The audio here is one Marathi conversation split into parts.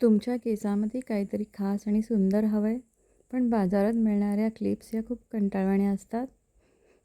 तुमच्या केसामध्ये काहीतरी खास आणि सुंदर हवं आहे, पण बाजारात मिळणाऱ्या क्लिप्स या खूप कंटाळवाण्या असतात.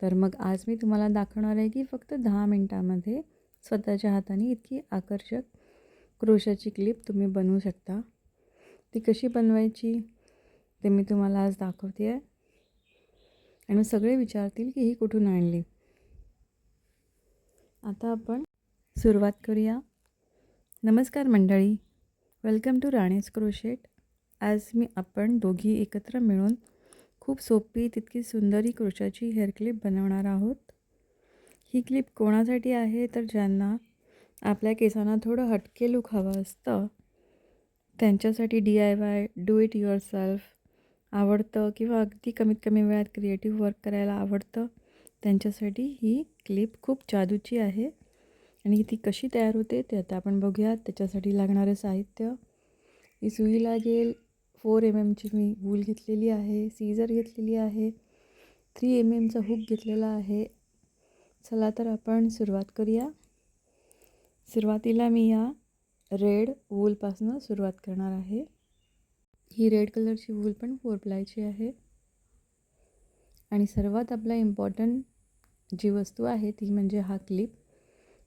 तर मग आज मी तुम्हाला दाखवणार आहे की फक्त 10 मिनिटांमध्ये स्वतःच्या हाताने इतकी आकर्षक क्रोशाची क्लिप तुम्ही बनवू शकता. ती कशी बनवायची ते मी तुम्हाला आज दाखवते आहे. आणि सगळे विचारतील की ही कुठून आणली. आता आपण सुरुवात करूया. नमस्कार मंडळी, वेलकम टू राणीज क्रोशेट. आज आपण दोघी एकत्र मिळून खूप सोपी तितकी सुंदर क्रोशाची हेअर क्लिप बनवणार आहोत. ही क्लिप कोणासाठी आहे तर ज्यांना आपल्या केसांना थोडं हटके लुक हवं असतं, त्यांच्यासाठी DIY डू इट युअरसेल्फ आवडतं किंवा अगदी कमीत कमी वेळात क्रिएटिव्ह वर्क करायला आवडतं, त्यांच्यासाठी ही क्लिप खूप जादूची आहे. आणि ती कशी तयार होते ते आता आपण बघूयात. त्याच्यासाठी लागणारे साहित्य: ही सुई लागेल, 4 MMची मी वूल घेतलेली आहे, सीझर घेतलेली आहे, 3 MMचा हुक घेतलेला आहे. चला तर आपण सुरुवात करूया. सुरुवातीला मी या रेड वूलपासून सुरुवात करणार आहे. ही रेड कलरची वूल पण 4 प्लायची आहे. आणि सर्वात आपला इम्पॉर्टंट जी वस्तू आहे ती म्हणजे हा क्लिप.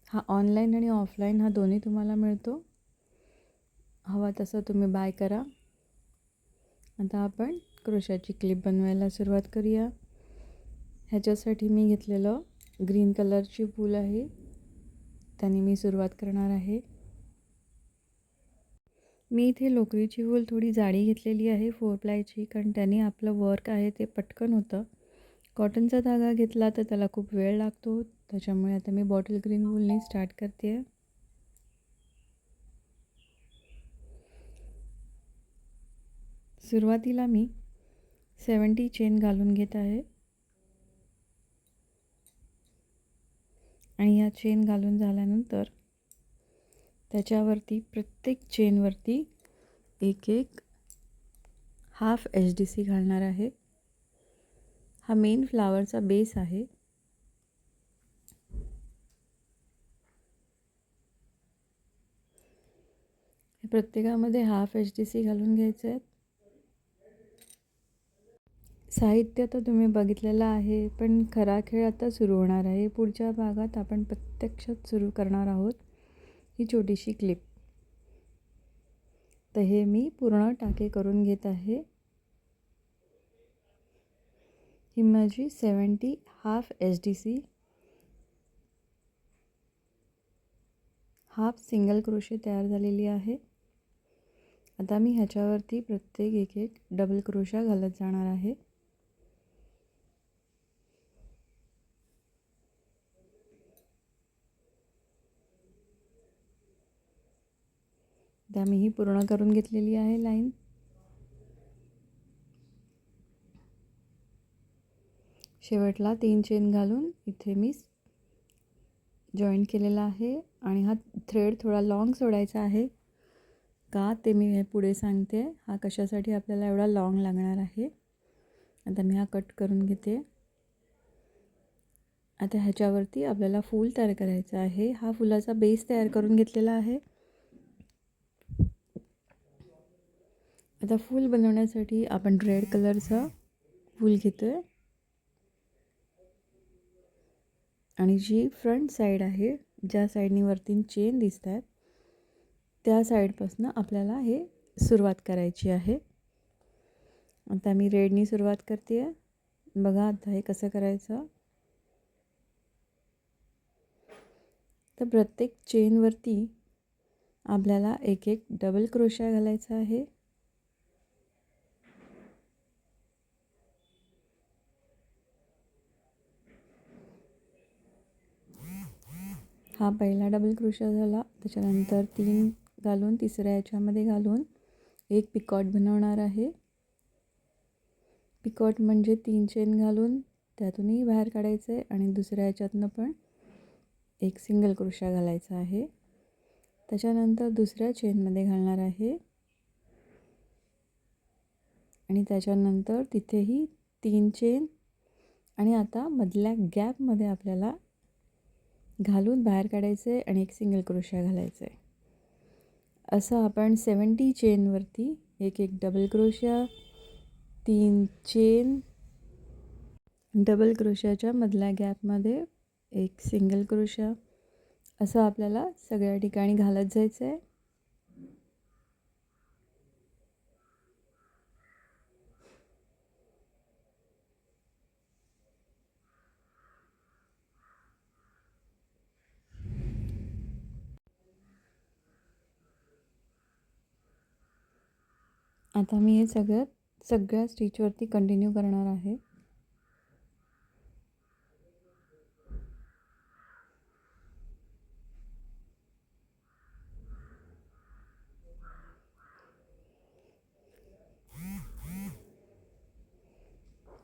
हा ऑनलाईन आणि ऑफलाईन हा दोन्ही तुम्हाला मिळतो. हवा तसं तुम्ही बाय करा. आता आपण क्रोशाची क्लिप बनवायला सुरुवात करूया. ह्याच्यासाठी मी घेतलेलं ग्रीन कलरची वूल आहे, त्याने मी सुरुवात करणार आहे. मी इथे लोकरीची वूल थोडी जाडी घेतलेली आहे 4 प्लायची, कारण त्याने आपलं वर्क आहे ते पटकन होतं. कॉटनचा धागा घेतला तर त्याला खूप वेळ लागतो, त्याच्यामुळे आता मी बॉटल ग्रीन वूलने स्टार्ट करते आहे. सुरुवातीला मी 70 चेन घालून घेत आहे. आणि या चेन घालून झाल्यानंतर त्याच्यावरती प्रत्येक चेनवरती एक हाफ HDC घालणार आहे. हा मेन फ्लावरचा बेस आहे. प्रत्येकामध्ये हाफ HDC घालून घ्यायचं आहे. साहित्य तर तुम्ही बघितलेलं आहे, पण खरा खेळ आता सुरू होणार आहे. पुढच्या भागात आपण प्रत्यक्षात सुरू करणार आहोत ही छोटीशी क्लिप. तर हे मी पूर्ण टाके करून घेत आहे. ही माझी 70 half HDC half single crochet तयार झालेली आहे. आता मी ह्याच्यावरती प्रत्येक एक डबल क्रोशा घालत जाणार आहे. त्या मी ही पूर्ण करून घेतलेली आहे लाईन. शेवटला 3 चेन घालून इथे मी जॉईंट केलेला आहे. आणि हा थ्रेड थोडा लॉंग सोडायचा आहे. का ते मी हे पुढे सांगते. हा कशासाठी आपल्याला एवढा लॉंग लागणार आहे. आता मी हा कट करून घेते. आता ह्याच्यावरती आपल्याला फूल तयार करायचं आहे. हा फुलाचा बेस तयार करून घेतलेला आहे. आता फूल बनवण्यासाठी आपण रेड कलरचा फूल घेतोय. आणि जी फ्रंट साईड आहे, ज्या साईडनी वरती चेन दिसत आहेत, त्या साईडपासून आपल्याला हे सुरुवात करायची आहे. आता मी रेडनी सुरुवात करते आहे. बघा आता हे कसं करायचं. तर प्रत्येक चेनवरती आपल्याला एक डबल क्रोशा घालायचा आहे. हा पहिला डबल क्रोशा झाला. त्याच्यानंतर 3 घालून तिसऱ्या याच्यामध्ये घालून एक पिकॉट बनवणार आहे. पिकॉट म्हणजे 3 चेन घालून त्यातूनही बाहेर काढायचं आहे आणि दुसऱ्या याच्यातनं पण एक सिंगल क्रोशा घालायचा आहे. त्याच्यानंतर दुसऱ्या चेनमध्ये घालणार आहे आणि त्याच्यानंतर तिथेही 3 चेन. आणि आता मधल्या गॅपमध्ये आपल्याला घालून बाहेर काढायचं आहे आणि एक सिंगल क्रोशा घालायचं आहे. असं आपण 70 चेनवरती एक एक डबल क्रोशिया, 3 चेन, डबल क्रोशियाच्या मधल्या गॅपमध्ये एक सिंगल क्रोशिया, असं आपल्याला सगळ्या ठिकाणी घालत जायचं आहे. आता मी हे सगळ्या स्टिचवरती कंटिन्यू करणार आहे.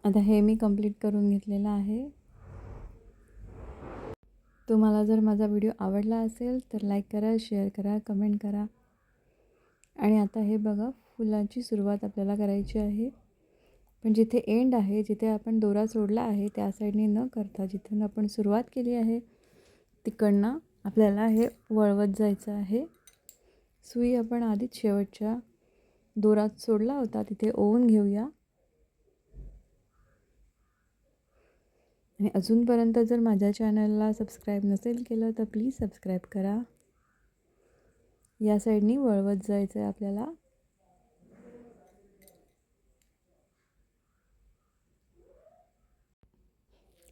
आता हे मी कंप्लीट करून घेतलेलं आहे. तुम्हाला जर माझा व्हिडिओ आवडला असेल तर लाईक करा, शेअर करा, कमेंट करा. आणि आता हे बघा, फुलाची सुरुवात आपल्याला करायची आहे. पण जिथे एंड आहे, जिथे आपण दोरा सोडला आहे त्या साईडने न करता जिथून आपण सुरुवात केली आहे तिकडनं आपल्याला हे वळवत जायचं आहे. सुई आपण आधीच शेवटच्या दोरात सोडला होता तिथे ओवून घेऊया. आणि अजूनपर्यंत जर माझ्या चॅनलला सबस्क्राईब नसेल केलं तर प्लीज सबस्क्राईब करा. या साईडनी वळवत जायचं आहे आपल्याला.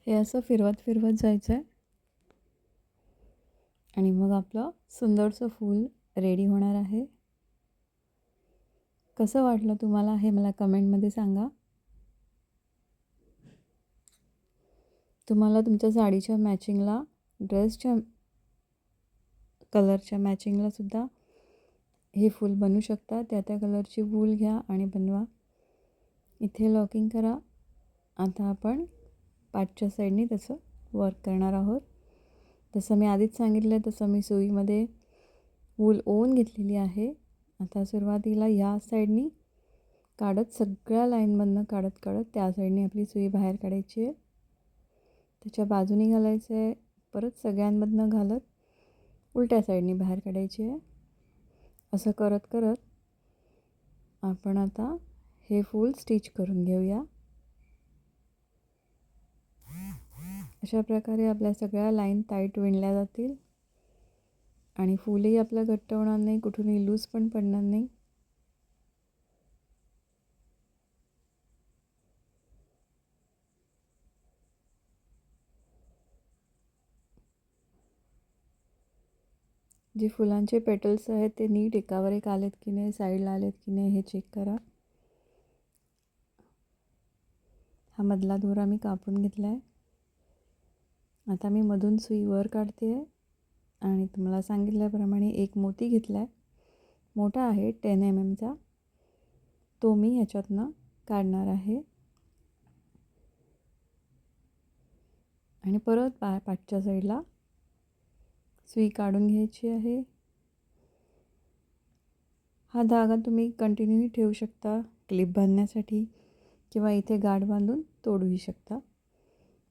हे असं फिरवत फिरवत जायचं आहे आणि मग आपलं सुंदरसं फूल रेडी होणार आहे. कसं वाटलं तुम्हाला हे मला कमेंटमध्ये सांगा. तुम्हाला तुमच्या साडीच्या मॅचिंगला, ड्रेसच्या कलरच्या मॅचिंगला सुद्धा हे फूल बनवू शकता. त्या कलरची वूल घ्या आणि बनवा. इथे लॉकिंग करा. आता आपण पाठच्या साईडनी त्याचं वर्क करणार आहोत. जसं मी आधीच सांगितलं तसं मी सुईमध्ये वूल ओवून घेतलेली आहे. आता सुरुवातीला या साईडनी काढत, सगळ्या लाईनमधनं काढत काढत त्या साईडनी आपली सुई बाहेर काढायची आहे. त्याच्या बाजूनी घालायचं आहे. परत सगळ्यांमधनं घालत उलट्या साईडनी बाहेर काढायची आहे. असं करत करत आपण आता हे फूल स्टिच करून घेऊया. अशा प्रकारे आपल्या सगळ्या लाईन टाईट विणल्या जातील आणि फूलही आपलं घट्ट होणार नाही, कुठूनही लूज पण पडणार नाही. जे फुलांचे पेटल्स आहेत ते नीट एकावर एक आलेत की नाही, साईडला आलेत की नाही हे चेक करा. हा मधला दोरा मी कापून घेतला आहे. आता मी मधून सुई वर काढते आहे आणि तुम्हाला सांगितल्याप्रमाणे एक मोती घेतला आहे. मोठा आहे 10 mm तो मी ह्याच्यातनं काढणार आहे. आणि परत पाठच्या साईडला सुई काढून घ्यायची आहे. हा धागा तुम्ही कंटिन्यू ठेवू शकता क्लिप बांधण्यासाठी किंवा इथे गाठ बांधून तोडूही शकता.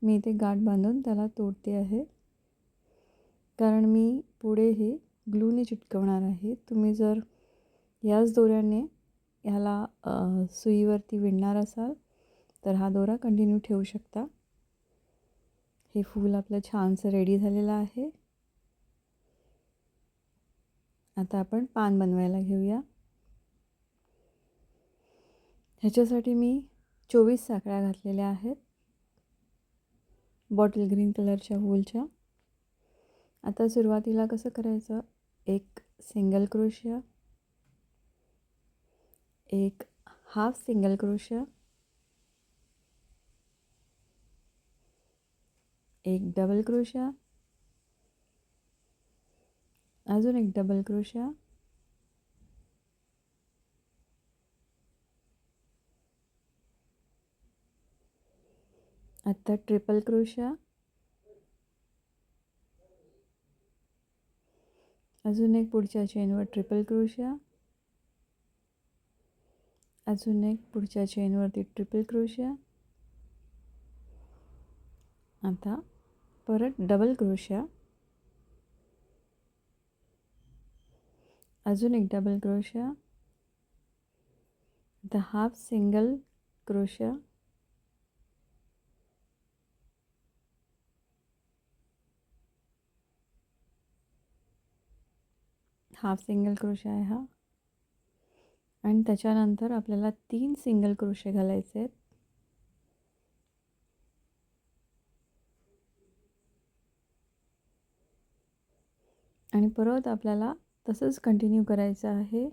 मी इथे गाठ बांधून त्याला तोडते आहे कारण मी पुढे हे ग्लूने चिटकवणार आहे. तुम्ही जर याच दोऱ्याने ह्याला सुईवरती विणणार असाल तर हा दोरा कंटिन्यू ठेवू शकता. हे फूल आपलं छानसं रेडी झालेलं आहे. आता आपण पान बनवायला घेऊया. ह्याच्यासाठी मी 24 साखळ्या घातलेल्या आहेत बॉटल ग्रीन कलरच्या वूलच्या. आता सुरुवातीला कसं करायचं, एक सिंगल क्रोशिया, एक हाफ सिंगल क्रोशिया, एक डबल क्रोशिया, अजून एक डबल क्रोशिया, आता ट्रिपल क्रोशिया, अजून एक पुढच्या चेनवर ट्रिपल क्रोशिया, अजून एक पुढच्या चेनवरती ट्रिपल क्रोशिया, आता परत डबल क्रोशिया अजून एक डबल क्रोशा, आता half single crochet, half single crochet आहे हा, आणि त्याच्यानंतर आपल्याला 3 सिंगल क्रोशे घालायचे आहेत. आणि परत आपल्याला तसंच कंटिन्यू करायचं आहे.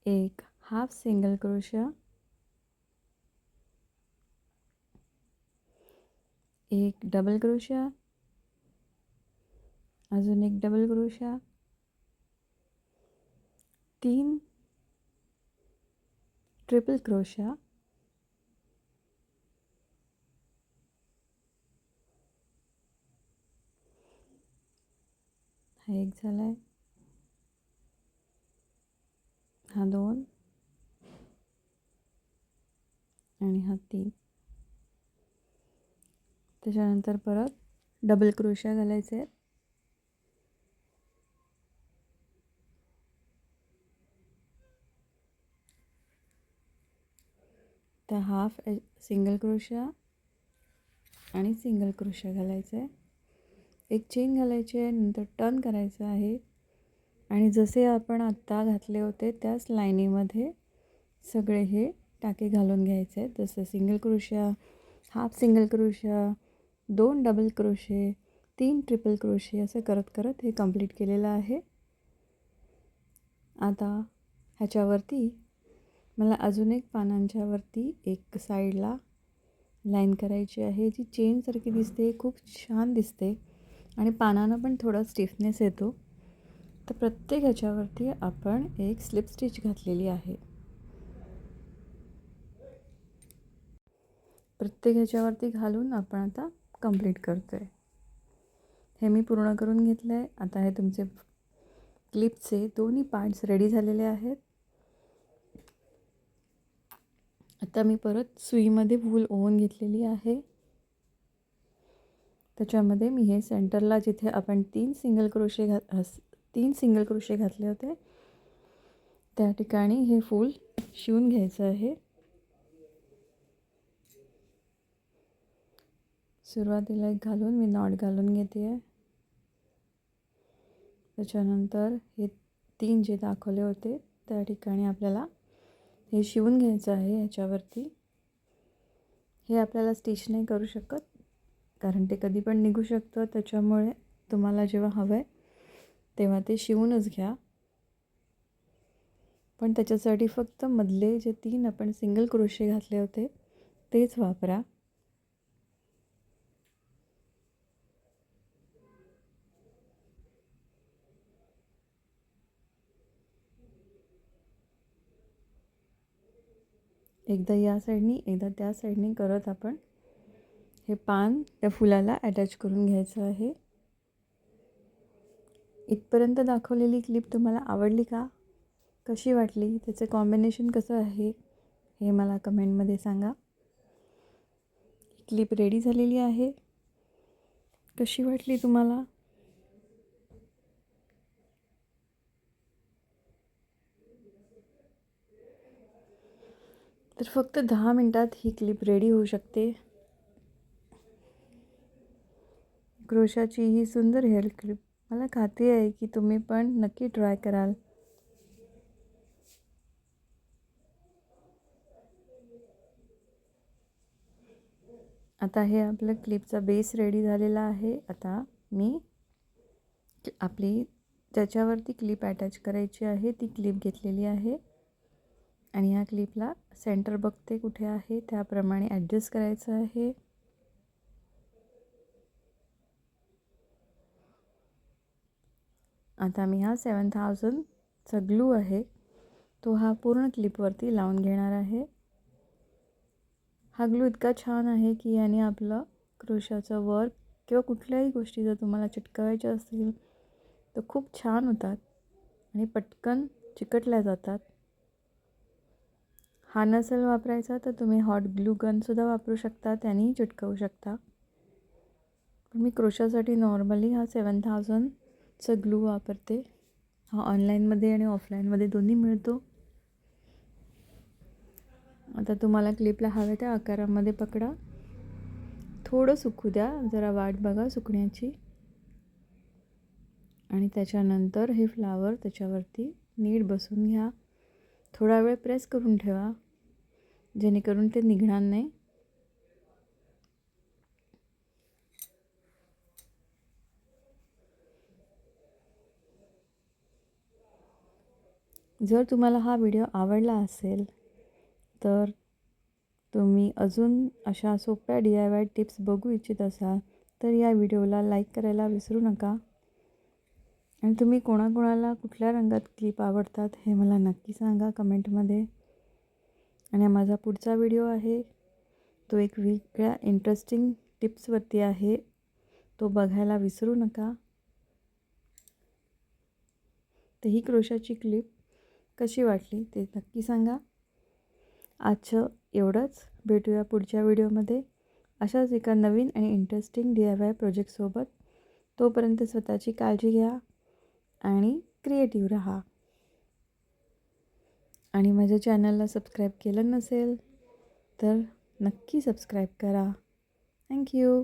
एक हाफ सिंगल क्रोशा, एक डबल क्रोशा, अजून एक डबल क्रोशा, 3 ट्रिपल क्रोशा, हा एक झाला आहे, हा 2 आणि हा 3. त्याच्यानंतर परत डबल क्रोशा घालायचे आहेत. तर हाफ सिंगल क्रोशा आणि सिंगल क्रोशा घालायचं आहे. एक चेन घालायची आहे, नंतर टर्न करायचं आहे आणि जसे आपण आत्ता घातले होते त्याच लाईनीमध्ये सगळे हे टाके घालून घ्यायचे आहेत. जसं single crochet, half single crochet, 2 double crochet, 3 triple crochet, असं करत करत हे कंप्लीट केलेलं आहे. आता ह्याच्यावरती मला अजून एक पानांच्यावरती एक साईडला लाईन करायची आहे, जी चेनसारखी दिसते, खूप छान दिसते आणि पानांना पण थोडा स्टिफनेस येतो. तर प्रत्येक ह्याच्यावरती आपण एक स्लिप स्टिच घातलेली आहे. प्रत्येक ह्याच्यावरती घालून आपण आता कंप्लीट करतो आहे. हे मी पूर्ण करून घेतलं आहे. आता हे तुमचे क्लिपचे दोन्ही पार्ट्स रेडी झालेले आहेत. आता मी परत सुईमध्ये वूल ओवून घेतलेली आहे. त्याच्यामध्ये मी हे सेंटरला जिथे आपण 3 सिंगल क्रोशे घातले होते त्या ठिकाणी हे फूल शिवून घ्यायचं आहे. सुरुवातीला एक घालून मी नॉट घालून घेते आहे. त्याच्यानंतर हे 3 जे दाखवले होते त्या ठिकाणी आपल्याला हे शिवून घ्यायचं आहे. ह्याच्यावरती हे आपल्याला स्टिच नाही करू शकत कारण ते कधी पण निघू शकतं. त्याच्यामुळे तुम्हाला जेव्हा हवं आहे तेव्हा ते शिवूनच घ्या. पण त्याच्यासाठी फक्त मधले जे 3 आपण सिंगल क्रोशे घातले होते तेच वापरा. एकदा या साईडनी एकदा त्या साईडनी करत आपण हे पान त्या फुलाला अटॅच करून घ्यायचं आहे. इथपर्यंत दाखवलेली क्लिप तुम्हाला आवडली का? कशी वाटली? त्याचं कॉम्बिनेशन कसं आहे हे मला कमेंटमध्ये सांगा. क्लिप रेडी झालेली आहे. कशी वाटली तुम्हाला? तर फक्त 10 मिनिटात ही क्लिप रेडी होऊ शकते. क्रोशाची ही सुंदर हेअर क्लिप मला खात्री आहे की तुम्ही पण नक्की ट्राय कराल. आता हे आपलं क्लिपचा बेस रेडी झालेला आहे. आता मी आपली ज्याच्यावरती क्लिप अटॅच करायची आहे ती क्लिप घेतलेली आहे आणि या क्लिपला सेंटर बघते कुठे आहे त्याप्रमाणे ॲडजस्ट करायचं आहे. आता मी हा 7000चा ग्लू आहे तो हा पूर्ण क्लिपवरती लावून घेणार आहे. हा ग्लू इतका छान आहे की याने आपलं क्रोशाचं वर्क किंवा कुठल्याही गोष्टी जर तुम्हाला चिटकवायच्या असतील तर खूप छान होतात आणि पटकन चिकटल्या जातात. हा नसेल वापरायचा तर तुम्ही हॉट ग्लू गनसुद्धा वापरू शकता, त्यानेही चिटकवू शकता. पण मी क्रोशासाठी नॉर्मली हा 7000चा ग्लू वापरते हा ऑनलाईनमध्ये आणि ऑफलाईनमध्ये दोन्ही मिळतो. आता तुम्हाला क्लिपला हव्या त्या आकारामध्ये पकडा. थोडं सुकू द्या, जरा वाट बघा सुकण्याची. आणि त्याच्यानंतर हे फ्लावर त्याच्यावरती नीट बसून घ्या. थोडा वेळ प्रेस करून ठेवा, जेणेकरून ते निघणार नाही. जर तुम्हाला हा व्हिडिओ आवडला असेल तर तुम्ही अजून अशा सोप्या DIY टिप्स बघू इच्छित असाल तर या व्हिडिओला लाईक करायला विसरू नका. आणि तुम्ही कोणाकोणाला कुठल्या रंगात क्लिप आवडतात हे मला नक्की सांगा कमेंटमध्ये. आणि माझा पुढचा व्हिडिओ आहे तो एक वेगळ्या इंटरेस्टिंग टिप्सवरती आहे, तो बघायला विसरू नका. तर ही क्रोशाची क्लिप कशी वाटली ते नक्की सांगा. आजचं एवढंच. भेटूया पुढच्या व्हिडिओमध्ये अशाच एका नवीन आणि इंटरेस्टिंग DIY प्रोजेक्टसोबत. तोपर्यंत स्वतःची काळजी घ्या आणि क्रिएटिव्ह राहा. आणि माझ्या चॅनलला सबस्क्राईब केलं नसेल तर नक्की सबस्क्राईब करा. थँक्यू.